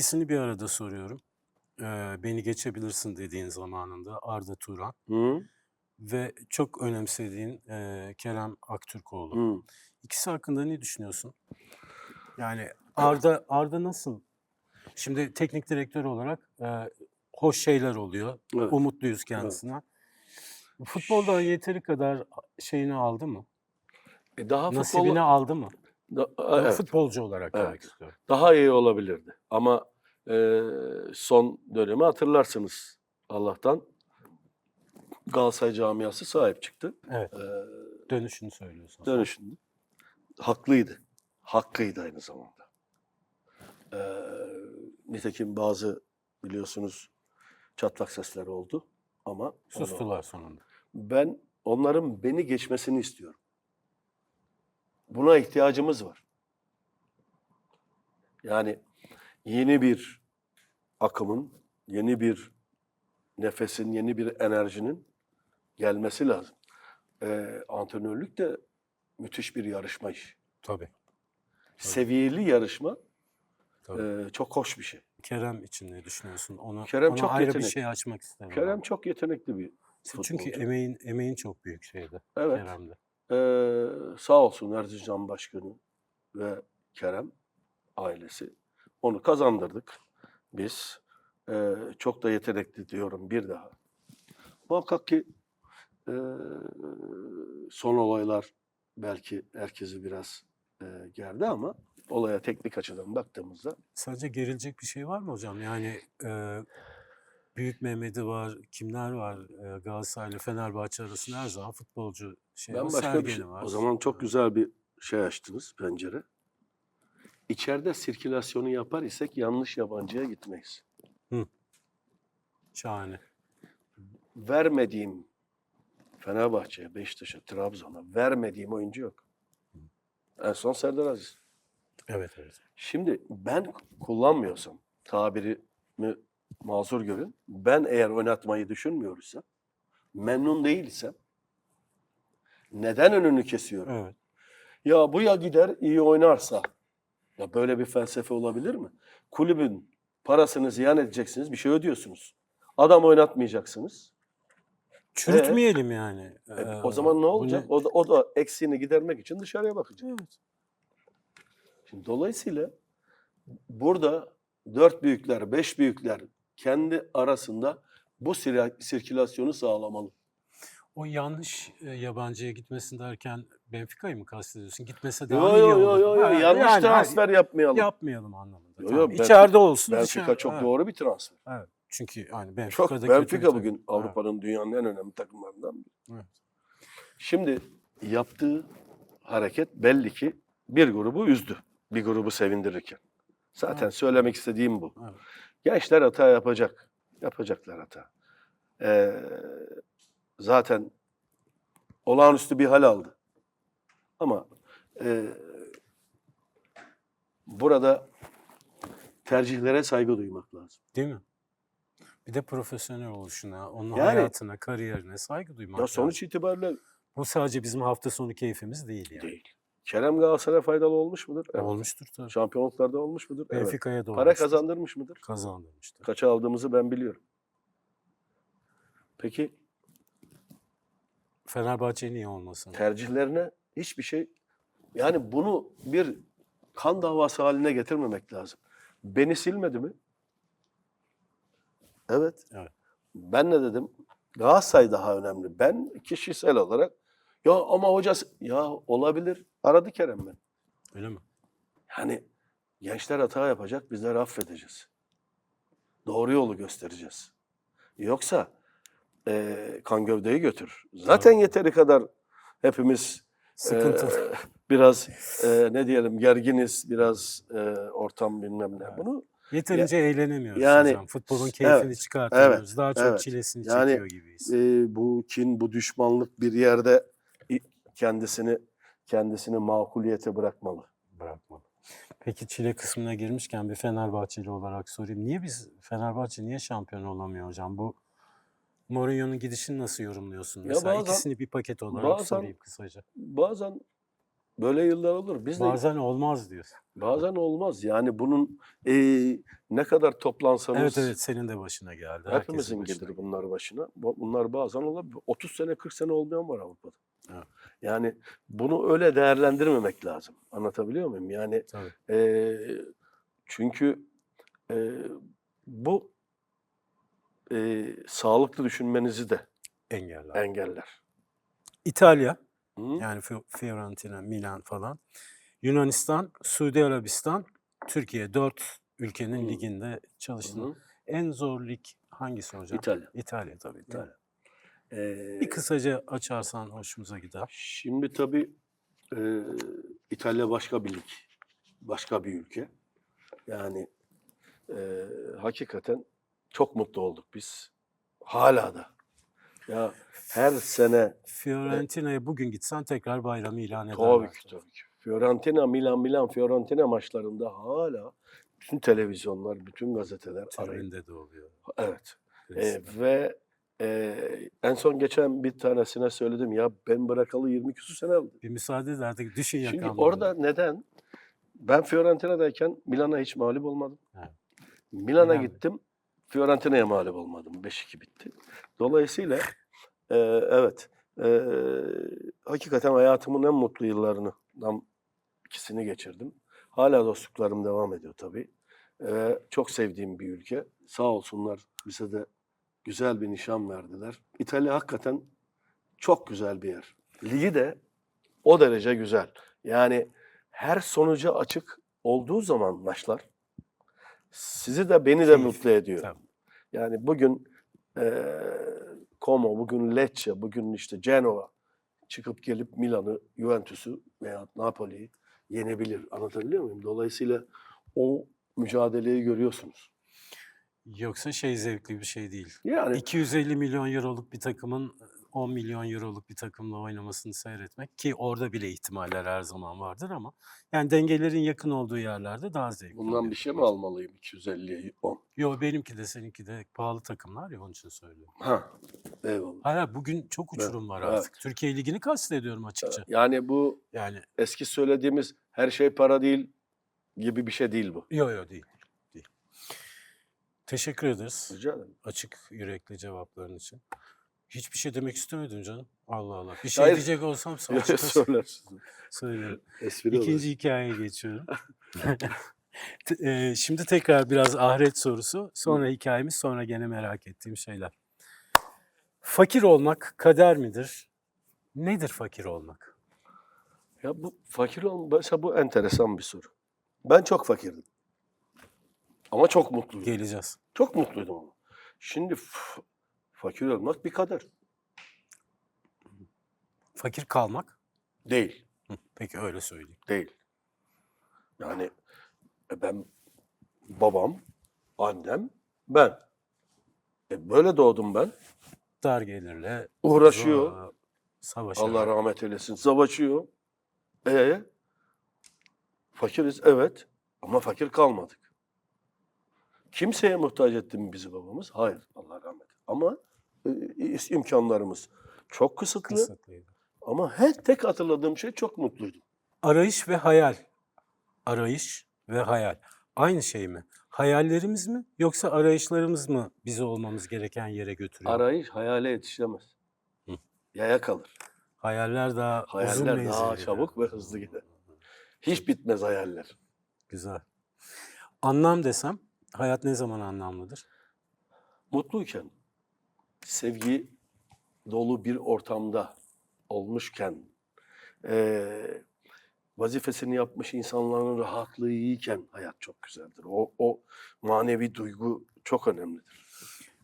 İkisini bir arada soruyorum. Beni geçebilirsin dediğin zamanında Arda Turan Hı. ve çok önemsediğin, Kerem Aktürkoğlu. Hı. İkisi hakkında ne düşünüyorsun? Yani Arda nasıl? Şimdi teknik direktör olarak, hoş şeyler oluyor. Evet, Umutluyuz evet. kendisine. Futboldan yeteri kadar şeyini aldı mı? Daha Nasibini futbolu aldı mı? evet, Futbolcu olarak demek evet. istiyorum. Daha iyi olabilirdi ama, son dönemi hatırlarsınız. Allah'tan Galatasaray camiası sahip çıktı. Evet, Eee, dönüşünü söylüyorsun sen. Dönüşünde. Haklıydı. Hakkıydı aynı zamanda. Eee, Nitekim bazı biliyorsunuz çatlak sesler oldu ama Sustular sonunda. ben onların beni geçmesini istiyorum. Buna ihtiyacımız var. Yani yeni bir akımın, yeni bir nefesin, yeni bir enerjinin gelmesi lazım. Antrenörlük de müthiş bir yarışma işi. Tabii, Seviyeli yarışma tabii. çok hoş bir şey. Kerem için ne düşünüyorsun? Kerem Ona çok ayrı bir şey yetenekli. açmak isterim Kerem ama. çok yetenekli bir Çünkü futbolcu. emeğin çok büyük şeydi Evet. Kerem'de. Sağ olsun Erzincan Başkanı ve Kerem ailesi. Onu kazandırdık biz. Çok da yetenekli diyorum bir daha. Muhakkak ki Eee, son olaylar belki herkesi biraz, gerdi ama olaya teknik açıdan baktığımızda Sadece gerilecek bir şey var mı hocam? Yani Büyük Mehmet'i var, kimler var? Galatasaray ile Fenerbahçe arasında her zaman futbolcu şey. O ben başka bir şey Sergen'i o var. zaman çok güzel bir şey açtınız, pencere. İçeride sirkülasyonu yapar isek yanlış yabancıya gitmeyiz. Hı, şahane. Vermediğim Fenerbahçe'ye, Beşiktaş'a, Trabzon'a vermediğim oyuncu yok. En son Serdar Aziz. Evet, evet. Şimdi ben kullanmıyorsam, tabirimi mazur görün, ben eğer oynatmayı düşünmüyorsam, memnun değilsem neden önünü kesiyorum? Evet. Ya bu ya gider iyi oynarsa. Ya böyle bir felsefe olabilir mi? Kulübün parasını ziyan edeceksiniz, bir şey ödüyorsunuz. Adam oynatmayacaksınız. E, Çürütmeyelim yani. O zaman ne olacak? Bunu O da eksiğini gidermek için dışarıya bakacak. evet. Şimdi dolayısıyla burada dört büyükler, beş büyükler kendi arasında bu sirkülasyonu sağlamalı. O yanlış yabancıya gitmesin derken Benfica'yı mı kastediyorsun? Gitmese Yo daha mı iyi yo yo olur? yo yo Ha, yanlış yani transfer yapmayalım. yapmayalım anlamında. Yo Tamam. yo İçeride olsun, Benfica dışarı. çok Evet. doğru bir transfer. Evet. Çünkü hani Çok Benfica'da kötü bir Benfica takım. bugün Evet. Avrupa'nın dünyanın en önemli takımlarından biri. Evet. Şimdi yaptığı hareket belli ki bir grubu üzdü. Bir grubu sevindirirken. Zaten Evet. söylemek istediğim bu. Evet. Gençler hata yapacak. Yapacaklar hata. Ee, Zaten olağanüstü bir hal aldı. Ama e, burada tercihlere saygı duymak lazım. Değil mi? Bir de profesyonel oluşuna, onun Yani hayatına, kariyerine saygı ya duymak sonuç lazım. itibariyle Bu sadece bizim hafta sonu keyfimiz değil yani. değil. Kerem Galatasaray'a faydalı olmuş mudur? Evet. Olmuştur tabii. Şampiyonluklarda olmuş mudur? Evet. Benfica'ya da Para olmuştur. kazandırmış mıdır? Kazandırmıştır. Kaça aldığımızı ben biliyorum. Peki Fenerbahçe niye olmasın? tercihlerine hiçbir şey yani bunu bir kan davası haline getirmemek lazım. Beni silmedi mi? Evet. Evet. Ben ne dedim? Galatasaray daha önemli. Ben kişisel olarak ya ama hocası ya olabilir. Aradı Kerem ben. Öyle mi? Yani gençler hata yapacak, bizler affedeceğiz. Doğru yolu göstereceğiz. Yoksa kan gövdeyi götürür. Zaten Tabii. yeteri kadar hepimiz Sıkıntılı. biraz ne diyelim gerginiz, biraz ortam bilmem ne. Evet. Bunu Yeterince eğlenemiyoruz yani hocam. Futbolun keyfini evet, çıkartamıyoruz. evet, Daha çok evet. çilesini Yani çekiyor gibiyiz. bu kin, bu düşmanlık bir yerde kendisini makuliyete bırakmalı. Bırakmalı. Peki çile kısmına girmişken bir Fenerbahçeli olarak sorayım. Fenerbahçe niye şampiyon olamıyor hocam? Bu Mourinho'nun gidişini nasıl yorumluyorsun? Ya Mesela ikisini bir paket olarak bazen sorayım kısaca. bazen Böyle yıllar olur. Biz de Bazen olmaz diyorsun. bazen olmaz. Yani bunun ne kadar toplansanız Evet senin de başına geldi. Herkesin hepimizin başına gelir geldi. bunlar başına. Bunlar bazen olabilir. 30 sene 40 sene olmayan var Avrupa'da. Evet. Yani bunu öyle değerlendirmemek lazım. Anlatabiliyor muyum? Yani Tabii. çünkü bu sağlıklı düşünmenizi de Engeller. engeller. İtalya, Hı? yani Fiorentina, Milan falan. Yunanistan, Suudi Arabistan, Türkiye. 4 ülkenin Hı. liginde çalıştın. Hı. En zor lig hangisi hocam? İtalya. İtalya tabii değil mi? İtalya. Eee, Bir kısaca açarsan hoşumuza gider. Şimdi tabii eee, İtalya başka bir lig. Başka bir ülke. Yani hakikaten çok mutlu olduk biz. Hala da. Ya her sene Fiorentina'ya bugün gitsen tekrar bayramı ilan tabii ederler. ki tabii ki. Fiorentina, Milan, Fiorentina maçlarında hala bütün televizyonlar, bütün gazeteler arayıp Tribünde de oluyor. evet. Klasik. Ve en son geçen bir tanesine söyledim ya ben bırakalı 20 küsur sene oldu. Bir müsaade de artık düşün Çünkü yakamda. orada neden? Ben Fiorentina'dayken Milan'a hiç mağlup olmadım. Evet. Milan'a Milan. gittim. Fiorentina'ya mağlup olmadım. 5-2 bitti. Dolayısıyla evet hakikaten hayatımın en mutlu yıllarından ikisini geçirdim. Hala dostluklarım devam ediyor tabii. Çok sevdiğim bir ülke. Sağ olsunlar bize de güzel bir nişan verdiler. İtalya hakikaten çok güzel bir yer. Ligi de o derece güzel. Yani her sonuca açık olduğu zaman maçlar sizi de beni de Keyif. mutlu ediyor. Tabii. Yani bugün Como, bugün Lecce, bugün işte Genoa çıkıp gelip Milan'ı, Juventus'u veya Napoli'yi yenebilir. Anlatabiliyor muyum? Dolayısıyla o mücadeleyi görüyorsunuz. Yoksa zevkli bir şey değil. Yani 250 milyon euroluk bir takımın 10 milyon euroluk bir takımla oynamasını seyretmek, ki orada bile ihtimaller her zaman vardır ama yani dengelerin yakın olduğu yerlerde daha zevkli bundan oluyor. bir şey mi almalıyım 250'ye 10? Yo, benimki de seninki de pahalı takımlar ya, onun için söylüyorum. Ha, eyvallah. Hayır, bugün çok Evet, uçurum var evet. artık. Türkiye Ligi'ni kastediyorum açıkça. Yani bu Yani eski söylediğimiz her şey para değil gibi bir şey değil bu. yo değil. Değil. Teşekkür ederiz. Rica ederim. Açık yürekli cevapların için. Hiçbir şey demek istemedim canım. Allah Allah. Bir şey Hayır. diyecek olsam açık Söylersiniz. söylerim. Espri olur. İkinci hikayeye geçiyorum. Şimdi tekrar biraz ahiret sorusu. Sonra hikayemiz, sonra gene merak ettiğim şeyler. Fakir olmak kader midir? Nedir fakir olmak? Ya bu fakir olması bu enteresan bir soru. Ben çok fakirdim. Ama çok mutluydum. Geleceğiz. Çok mutluydum ama. Şimdi fakir olmak bir kader. Fakir kalmak? Değil. Peki öyle söyleyeyim. Değil. Yani ben, babam, annem, ben. Böyle doğdum ben. Dar gelirle Uğraşıyor. savaşarak. Allah rahmet eylesin. Savaşıyor. Fakiriz evet. Ama fakir kalmadık. Kimseye muhtaç etti mi bizi babamız? Hayır. Allah rahmet eylesin. Ama imkanlarımız çok kısıtlı. Kısıtlıydı. Ama tek hatırladığım şey çok mutluydum. Arayış ve hayal. Arayış ve hayal. Aynı şey mi? Hayallerimiz mi yoksa arayışlarımız mı bizi olmamız gereken yere götürüyor? Arayış hayale yetişemez. Hı. Yaya kalır. Hayaller daha uzun Hayaller menzilli. daha çabuk ve hızlı gider. Hiç bitmez hayaller. Güzel. Anlam desem, hayat ne zaman anlamlıdır? Mutluyken, sevgi dolu bir ortamda olmuşken, vazifesini yapmış insanların rahatlığı iyiyken hayat çok güzeldir. O manevi duygu çok önemlidir.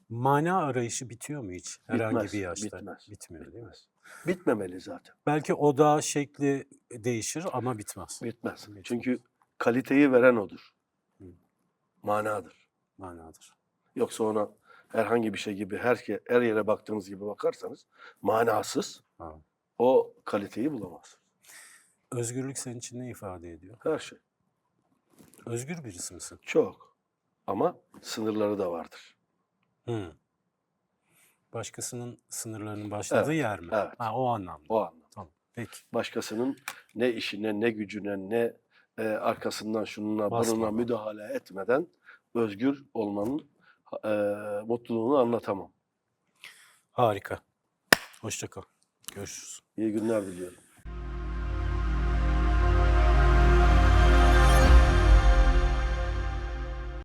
Mana arayışı bitiyor mu hiç? Herhangi Bitmez, bir yaşta. bitmez. Bitmiyor değil mi? Bitmez. Bitmemeli zaten. Belki oda şekli değişir ama bitmez. Bitmez. Bitmez. Çünkü kaliteyi veren odur. Hı. Manadır. Manadır. Yoksa ona herhangi bir şey gibi her yere baktığınız gibi bakarsanız manasız Ha. o kaliteyi bulamaz. Özgürlük senin için ne ifade ediyor? Her şey. Özgür birisi misin? Çok. Ama sınırları da vardır. Hı. Başkasının sınırlarının başladığı Evet, yer mi? evet. Ha, o anlamda. O anlamda. Tamam. Peki. Başkasının ne işine, ne gücüne, ne arkasından şununla bununla Basma. müdahale etmeden özgür olmanın mutluluğunu anlatamam. Harika. Hoşça kal. Görüşürüz. İyi günler diliyorum.